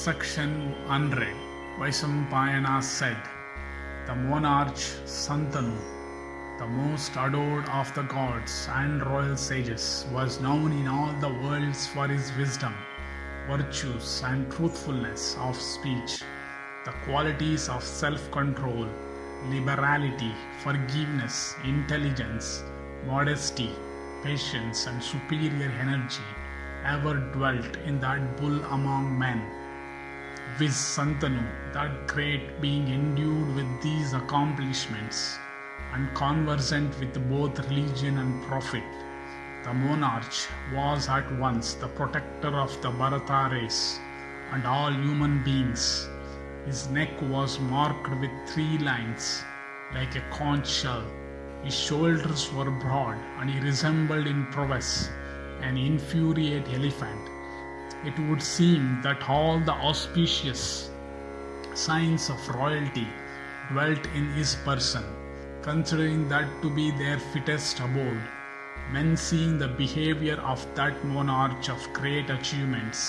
Section 100. Vaisampayana said, "The monarch Santanu, the most adored of the gods and royal sages, was known in all the worlds for his wisdom, virtues, and truthfulness of speech, the qualities of self-control, liberality, forgiveness, intelligence, modesty, patience, and superior energy ever dwelt in that bull among men. Viz. Santanu, that great being endued with these accomplishments and conversant with both religion and profit, the monarch was at once the protector of the Bharata race and all human beings. His neck was marked with 3 lines like a conch shell. His shoulders were broad and he resembled in prowess an infuriate elephant. It would seem that all the auspicious signs of royalty dwelt in his person, considering that to be their fittest abode. Men, seeing the behavior of that monarch of great achievements,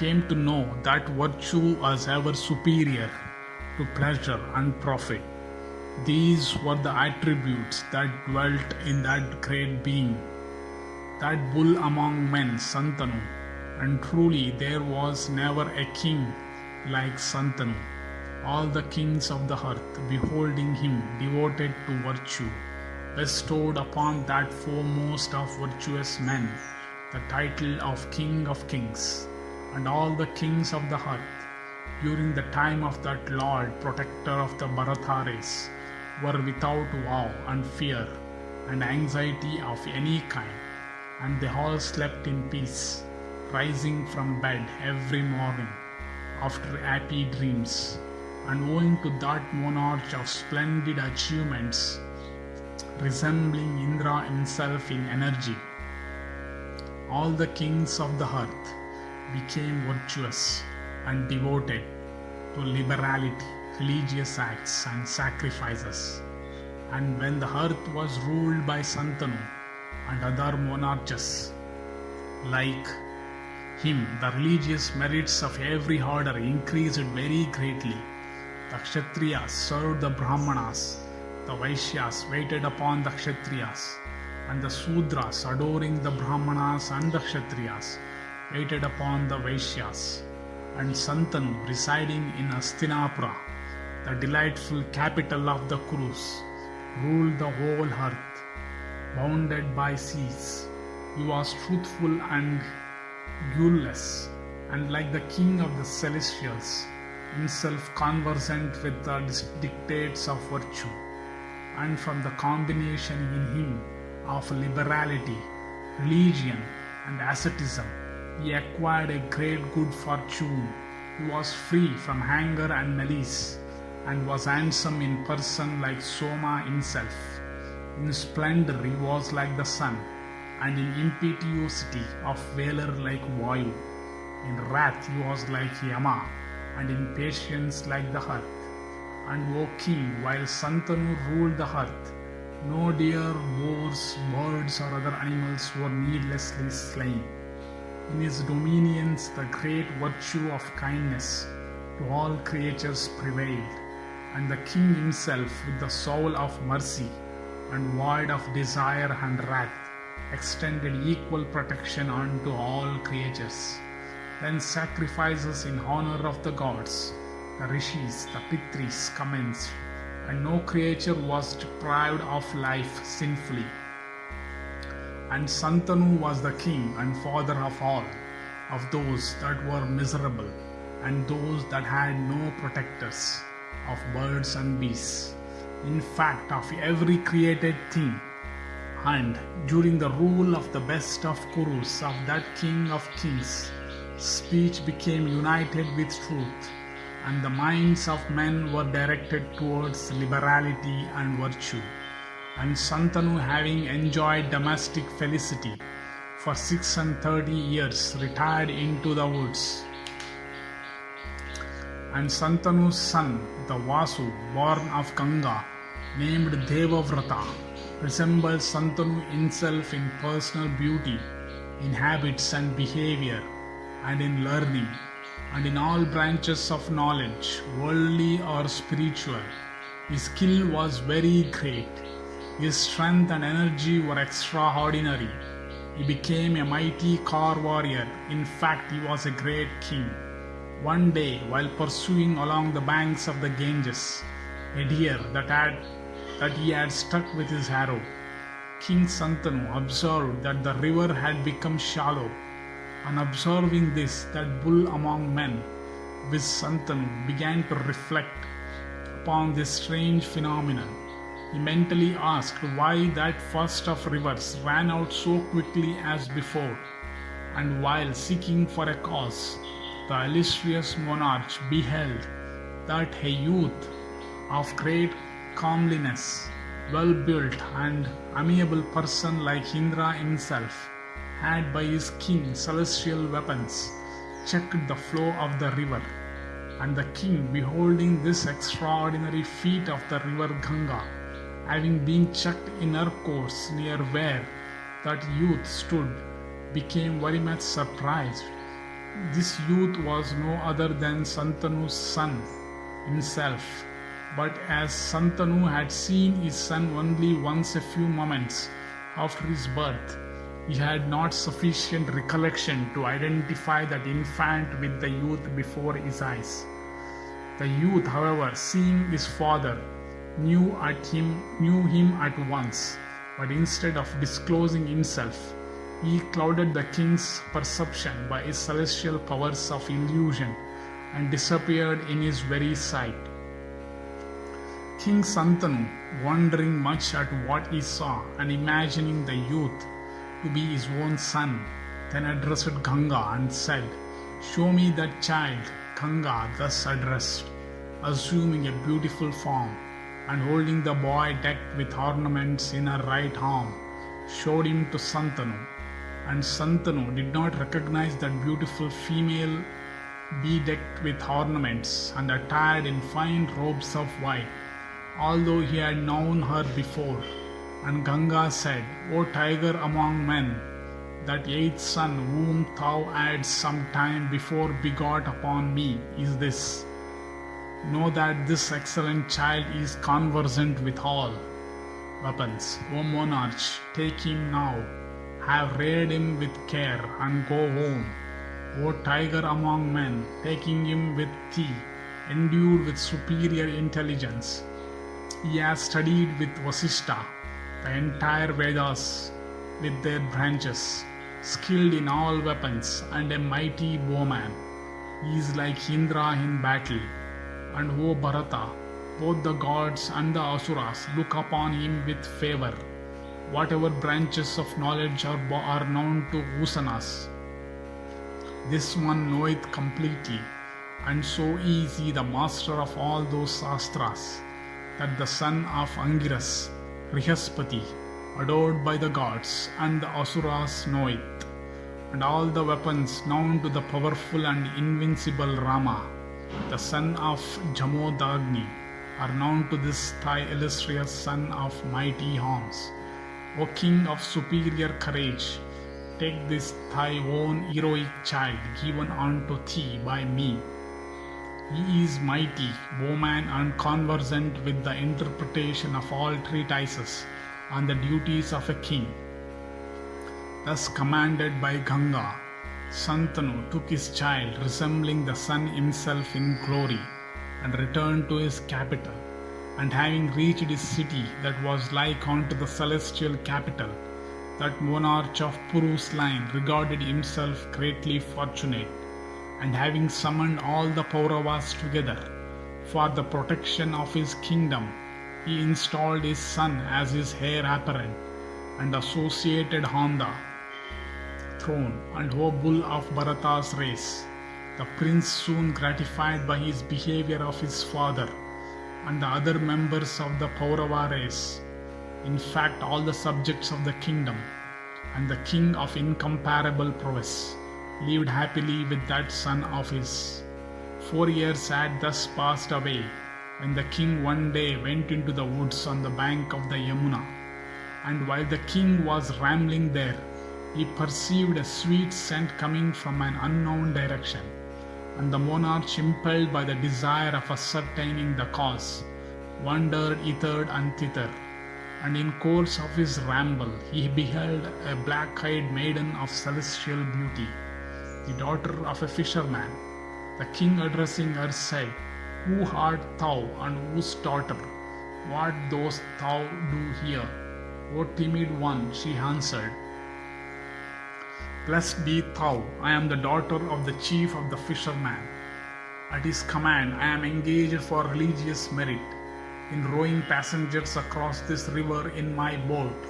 came to know that virtue was ever superior to pleasure and profit. These were the attributes that dwelt in that great being, that bull among men, Santanu, and truly there was never a king like Santanu. All the kings of the earth, beholding him devoted to virtue, bestowed upon that foremost of virtuous men the title of King of Kings. And all the kings of the earth, during the time of that Lord Protector of the Bharata race, were without awe and fear and anxiety of any kind, and they all slept in peace, rising from bed every morning after happy dreams. And owing to that monarch of splendid achievements, resembling Indra himself in energy, all the kings of the earth became virtuous and devoted to liberality, religious acts, and sacrifices. And when the earth was ruled by Santanu and other monarchs like him, the religious merits of every order increased very greatly. The Kshatriyas served the Brahmanas, the Vaishyas waited upon the Kshatriyas, and the Sudras, adoring the Brahmanas and the Kshatriyas, waited upon the Vaishyas. And Santanu, residing in Hastinapura, the delightful capital of the Kurus, ruled the whole earth, bounded by seas. He was truthful and guileless, and like the king of the celestials, himself conversant with the dictates of virtue. And from the combination in him of liberality, religion, and asceticism, he acquired a great good fortune. He was free from anger and malice, and was handsome in person like Soma himself. In splendor he was like the sun, and in impetuosity of valor like Vayu. In wrath he was like Yama, and in patience like the earth. And O king, while Santanu ruled the earth, no deer, boars, birds, or other animals were needlessly slain. In his dominions the great virtue of kindness to all creatures prevailed, and the king himself, with the soul of mercy and void of desire and wrath, extended equal protection unto all creatures. Then sacrifices in honor of the gods, the rishis, the pitris commenced, and no creature was deprived of life sinfully. And Santanu was the king and father of all, of those that were miserable, and those that had no protectors, of birds and beasts, in fact of every created thing. And during the rule of the best of Kurus, of that king of kings, speech became united with truth, and the minds of men were directed towards liberality and virtue. And Santanu, having enjoyed domestic felicity for 36 years, retired into the woods. And Santanu's son, the Vasu, born of Ganga, named Devavrata, resembled Santanu himself in personal beauty, in habits and behavior, and in learning. and in all branches of knowledge, worldly or spiritual, his skill was very great. His strength and energy were extraordinary. He became a mighty car warrior. In fact, he was a great king. One day, while pursuing along the banks of the Ganges a deer that he had struck with his arrow, King Santanu observed that the river had become shallow. On observing this, that bull among men, with Santanu, began to reflect upon this strange phenomenon. He mentally asked why that first of rivers ran out so quickly as before, and while seeking for a cause, the illustrious monarch beheld that a youth of great comeliness, well built and amiable person like Indra himself, had by his king celestial weapons checked the flow of the river. And the king, beholding this extraordinary feat of the river Ganga, having been checked in her course near where that youth stood, became very much surprised. This youth was no other than Santanu's son himself, but as Santanu had seen his son only once a few moments after his birth, he had not sufficient recollection to identify that infant with the youth before his eyes. The youth, however, seeing his father, knew him at once, but instead of disclosing himself, he clouded the king's perception by his celestial powers of illusion and disappeared in his very sight. King Santanu, wondering much at what he saw and imagining the youth to be his own son, then addressed Ganga and said, "Show me that child." Ganga, thus addressed, assuming a beautiful form and holding the boy decked with ornaments in her right arm, showed him to Santanu. And Santanu did not recognize that beautiful female bedecked with ornaments and attired in fine robes of white, although he had known her before. And Ganga said, "O tiger among men, that eighth son whom thou hadst some time before begot upon me is this. Know that this excellent child is conversant with all weapons. O monarch, take him now. Have reared him with care and go home. O tiger among men, taking him with thee, endued with superior intelligence. He has studied with Vasishtha, the entire Vedas with their branches, skilled in all weapons and a mighty bowman. He is like Indra in battle. And O Bharata, both the gods and the asuras look upon him with favor. Whatever branches of knowledge are known to Usanas, this one knoweth completely, and so is he the master of all those Shastras, that the son of Angiras, Brihaspati, adored by the gods and the asuras, knoweth, and all the weapons known to the powerful and invincible Rama, the son of Jamodagni, are known to this thy illustrious son of mighty arms. O king of superior courage, take this thy own heroic child given unto thee by me. He is mighty, bowman and conversant with the interpretation of all treatises on the duties of a king." Thus commanded by Ganga, Santanu took his child, resembling the sun himself in glory, and returned to his capital. And having reached his city that was like unto the celestial capital, that monarch of Puru's line regarded himself greatly fortunate, and having summoned all the Pauravas together for the protection of his kingdom, he installed his son as his heir apparent and associated on the throne. And O bull of Bharata's race, the prince, soon gratified by his behavior of his father and the other members of the Paurava race, in fact all the subjects of the kingdom, and the king of incomparable prowess, lived happily with that son of his. 4 years had thus passed away when the king one day went into the woods on the bank of the Yamuna, and while the king was rambling there, he perceived a sweet scent coming from an unknown direction, And the monarch, impelled by the desire of ascertaining the cause, wandered hither and thither. And in course of his ramble, he beheld a black-eyed maiden of celestial beauty, the daughter of a fisherman. The king, addressing her, said, "Who art thou, and whose daughter? What dost thou do here?" "O timid one," she answered, "blessed be thou. I am the daughter of the chief of the fishermen. At his command I am engaged for religious merit in rowing passengers across this river in my boat."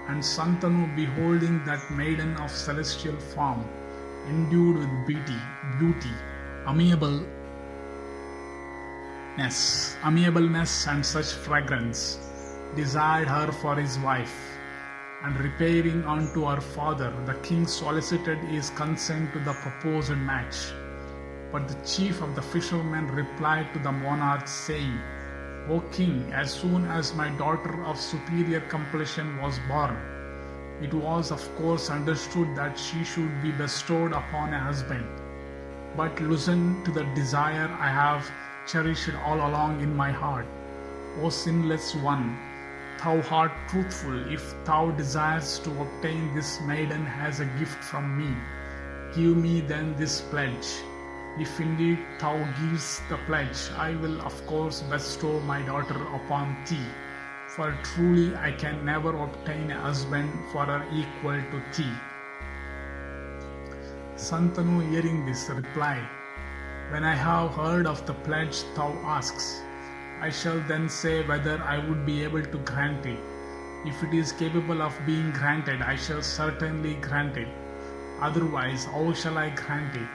And Santanu, beholding that maiden of celestial form, endued with beauty, amiableness and such fragrance, desired her for his wife. And repairing unto her father, the king solicited his consent to the proposed match. But the chief of the fishermen replied to the monarch, saying, "O king, as soon as my daughter of superior complexion was born, it was of course understood that she should be bestowed upon a husband. But listen to the desire I have cherished all along in my heart. O sinless one, thou art truthful if thou desirest to obtain this maiden as a gift from me. Give me then this pledge. If indeed thou givest the pledge, I will of course bestow my daughter upon thee, for truly I can never obtain a husband for her equal to thee." Santanu, hearing this, replied, "When I have heard of the pledge thou asks, I shall then say whether I would be able to grant it. If it is capable of being granted, I shall certainly grant it. Otherwise, how shall I grant it?"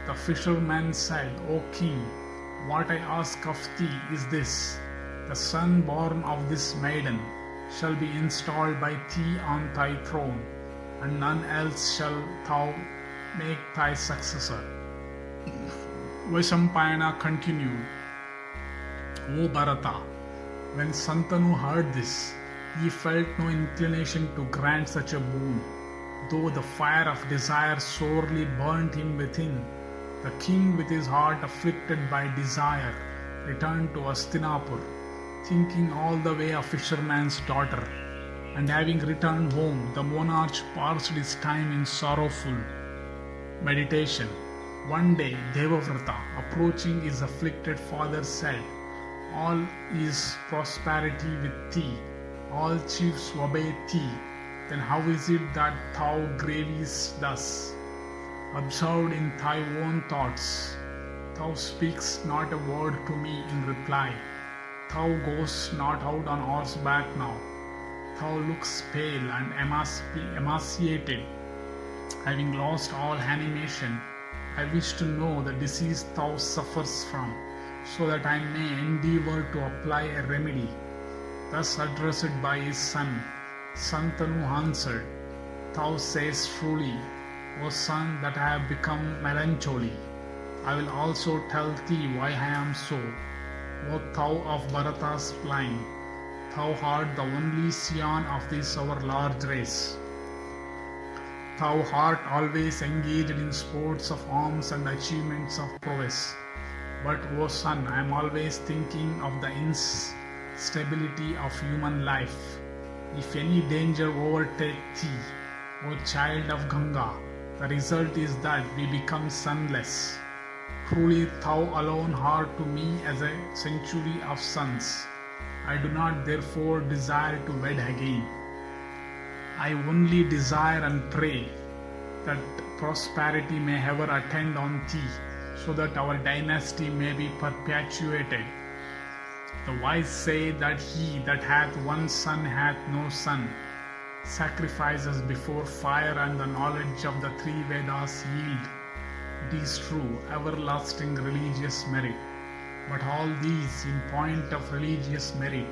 The fisherman said, "O king, what I ask of thee is this: the son born of this maiden shall be installed by thee on thy throne, and none else shall thou make thy successor." Vaisampayana continued, "O Bharata, when Santanu heard this, he felt no inclination to grant such a boon, though the fire of desire sorely burnt him within. The king, with his heart afflicted by desire, returned to Hastinapur, thinking all the way of fisherman's daughter. And having returned home, the monarch passed his time in sorrowful meditation. One day, Devavrata, approaching his afflicted father, said, "All is prosperity with thee. All chiefs obey thee. Then how is it that thou grievest thus? Absorbed in thy own thoughts, thou speakst not a word to me in reply. Thou goest not out on horseback now. Thou lookst pale and emaciated. Having lost all animation, I wish to know the disease thou suffers from, so that I may endeavor to apply a remedy." Thus addressed by his son, Santanu answered, "Thou sayest truly, O son, that I have become melancholy. I will also tell thee why I am so. O thou of Bharata's line, thou art the only scion of this our large race. Thou art always engaged in sports of arms and achievements of prowess. But, O son, I am always thinking of the instability of human life. If any danger overtake thee, O child of Ganga, the result is that we become sonless. Truly thou alone art to me as a century of sons. I do not therefore desire to wed again. I only desire and pray that prosperity may ever attend on thee, so that our dynasty may be perpetuated. The wise say that he that hath one son hath no son. Sacrifices before fire and the knowledge of the three Vedas yield, it is true, everlasting religious merit. But all these, in point of religious merit,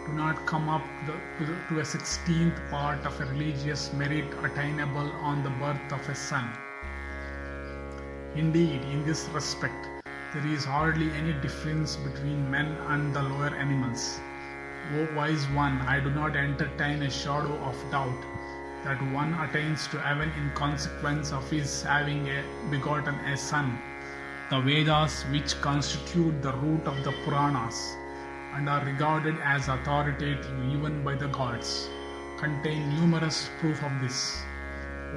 do not come up to a 16th part of a religious merit attainable on the birth of a son. Indeed, in this respect, there is hardly any difference between men and the lower animals. O wise one, I do not entertain a shadow of doubt that one attains to heaven in consequence of his having begotten a son, The Vedas, which constitute the root of the Puranas and are regarded as authoritative even by the gods, contain numerous proof of this.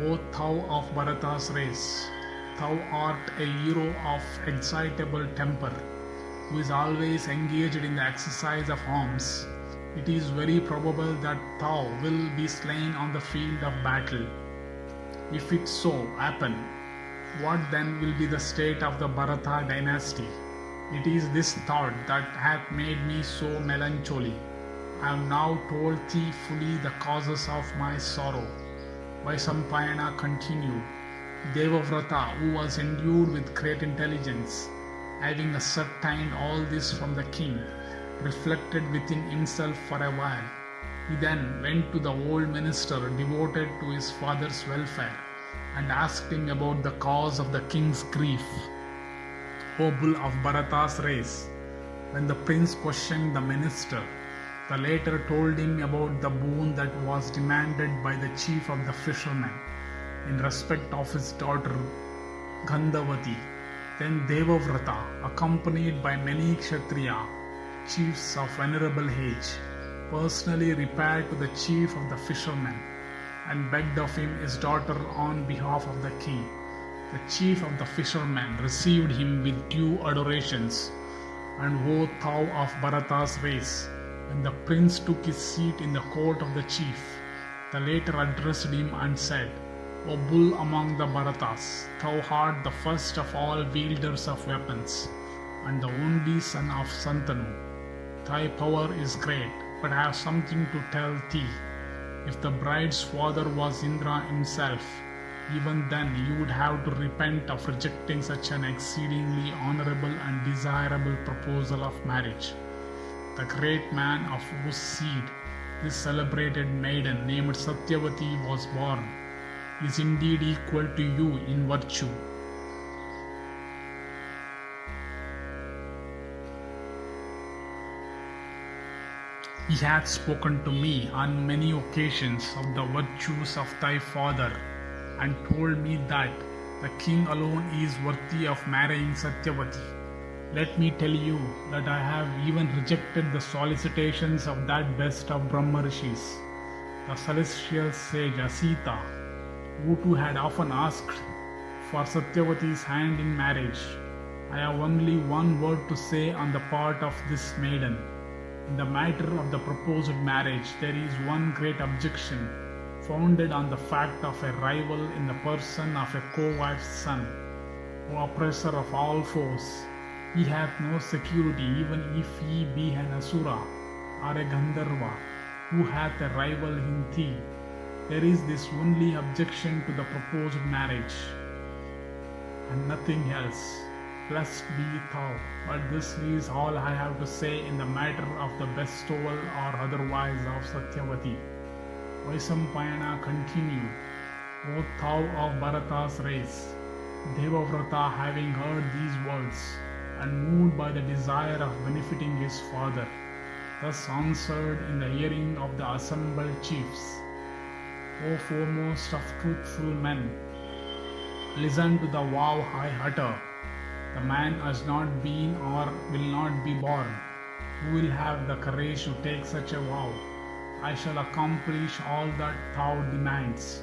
O thou of Bharata's race, thou art a hero of excitable temper, who is always engaged in the exercise of arms. It is very probable that thou will be slain on the field of battle. If it so happen, what then will be the state of the Bharata dynasty? It is this thought that hath made me so melancholy. I have now told thee fully the causes of my sorrow. Vaisampayana continued. Devavrata, who was endued with great intelligence, having ascertained all this from the king, reflected within himself for a while. He then went to the old minister devoted to his father's welfare and asked him about the cause of the king's grief. O bull of Bharata's race, when the prince questioned the minister, the latter told him about the boon that was demanded by the chief of the fishermen in respect of his daughter Gandhavati. Then Devavrata, accompanied by many Kshatriya chiefs of venerable age, personally repaired to the chief of the fishermen and begged of him his daughter on behalf of the king. The chief of the fishermen received him with due adorations. And O thou of Bharata's race, when the prince took his seat in the court of the chief, the latter addressed him and said, O bull among the Bharatas, thou art the first of all wielders of weapons, and the only son of Santanu. Thy power is great, but I have something to tell thee. If the bride's father was Indra himself, even then you would have to repent of rejecting such an exceedingly honorable and desirable proposal of marriage. The great man of whose seed this celebrated maiden named Satyavati was born is indeed equal to you in virtue. He hath spoken to me on many occasions of the virtues of thy father, and told me that the king alone is worthy of marrying Satyavati. Let me tell you that I have even rejected the solicitations of that best of Brahma Rishis, the celestial sage Asita, who too had often asked for Satyavati's hand in marriage. I have only one word to say on the part of this maiden. In the matter of the proposed marriage, there is one great objection, founded on the fact of a rival in the person of a co-wife's son. O oppressor of all foes, he hath no security even if he be an Asura or a Gandharva, who hath a rival in thee. There is this only objection to the proposed marriage, and nothing else. Blessed be thou, but this is all I have to say in the matter of the bestowal or otherwise of Satyavati. Vaisampayana continued, O thou of Bharata's race, Devavrata, having heard these words, and moved by the desire of benefiting his father, thus answered in the hearing of the assembled chiefs, O foremost of truthful men, listen to the vow I utter. The man has not been or will not be born, who will have the courage to take such a vow. I shall accomplish all that thou demands.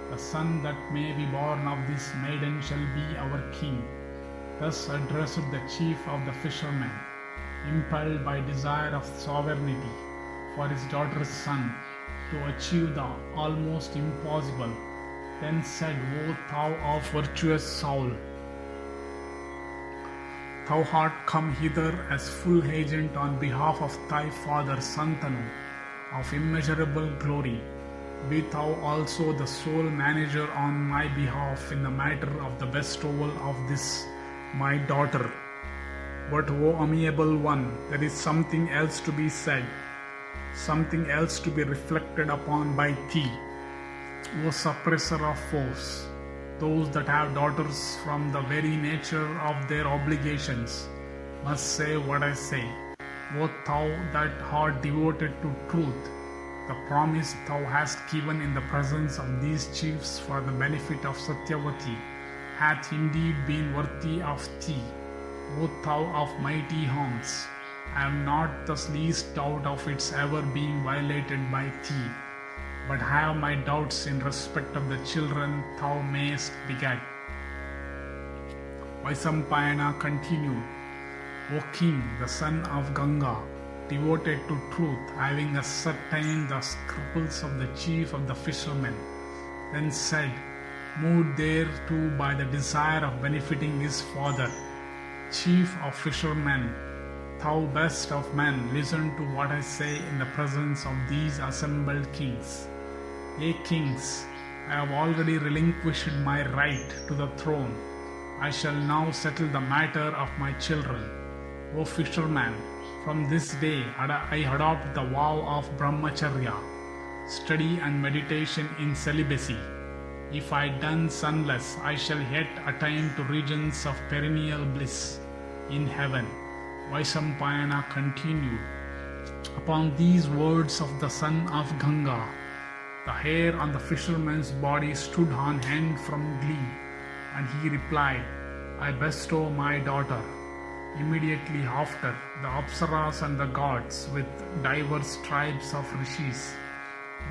The son that may be born of this maiden shall be our king. Thus addressed the chief of the fishermen, impelled by desire of sovereignty for his daughter's son, to achieve the almost impossible. Then said, O thou of virtuous soul, thou art come hither as full agent on behalf of thy father Santanu, of immeasurable glory. Be thou also the sole manager on my behalf in the matter of the bestowal of this my daughter. But O amiable one, there is something else to be said, something else to be reflected upon by thee, O suppressor of foes. Those that have daughters from the very nature of their obligations must say what I say. O thou that art devoted to truth, the promise thou hast given in the presence of these chiefs for the benefit of Satyavati hath indeed been worthy of thee, O thou of mighty arms. I have not the least doubt of its ever being violated by thee, but have my doubts in respect of the children thou mayest beget. Vaisampayana continued, O king, the son of Ganga, devoted to truth, having ascertained the scruples of the chief of the fishermen, then said, moved thereto by the desire of benefiting his father, chief of fishermen, thou best of men, listen to what I say in the presence of these assembled kings. Ye kings, I have already relinquished my right to the throne. I shall now settle the matter of my children. O fisherman, from this day I adopt the vow of brahmacharya, study and meditation in celibacy. If I done sunless, I shall yet attain to regions of perennial bliss in heaven. Vaisampayana continued, upon these words of the son of Ganga, the hair on the fisherman's body stood on end from glee, and he replied, I bestow my daughter. Immediately after, the Apsaras and the gods, with diverse tribes of rishis,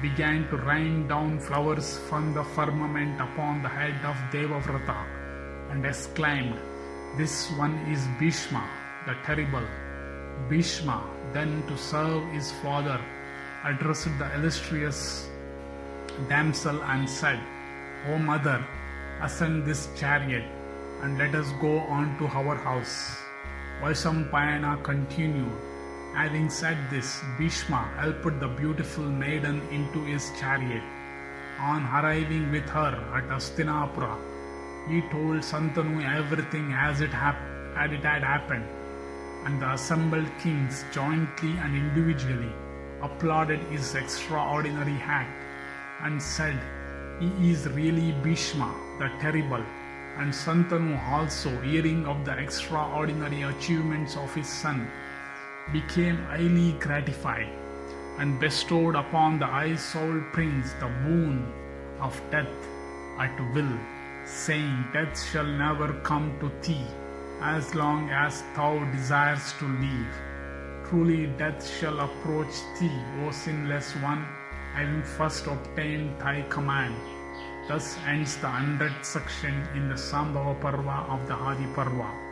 began to rain down flowers from the firmament upon the head of Devavrata, and exclaimed, This one is Bhishma, the terrible. Bhishma, then to serve his father, addressed the illustrious damsel and said, O mother, ascend this chariot, and let us go on to our house. Vaisampayana continued, having said this, Bhishma helped the beautiful maiden into his chariot. On arriving with her at Hastinapura, he told Santanu everything as it had happened, and the assembled kings jointly and individually applauded his extraordinary act and said, He is really Bhishma, the terrible. And Santanu also, hearing of the extraordinary achievements of his son, became highly gratified and bestowed upon the high-souled prince the boon of death at will, saying, Death shall never come to thee as long as thou desires to live. Truly death shall approach thee, O sinless one, having first obtained thy command. Thus ends the 100th section in the Sambhava Parva of the Adi Parva.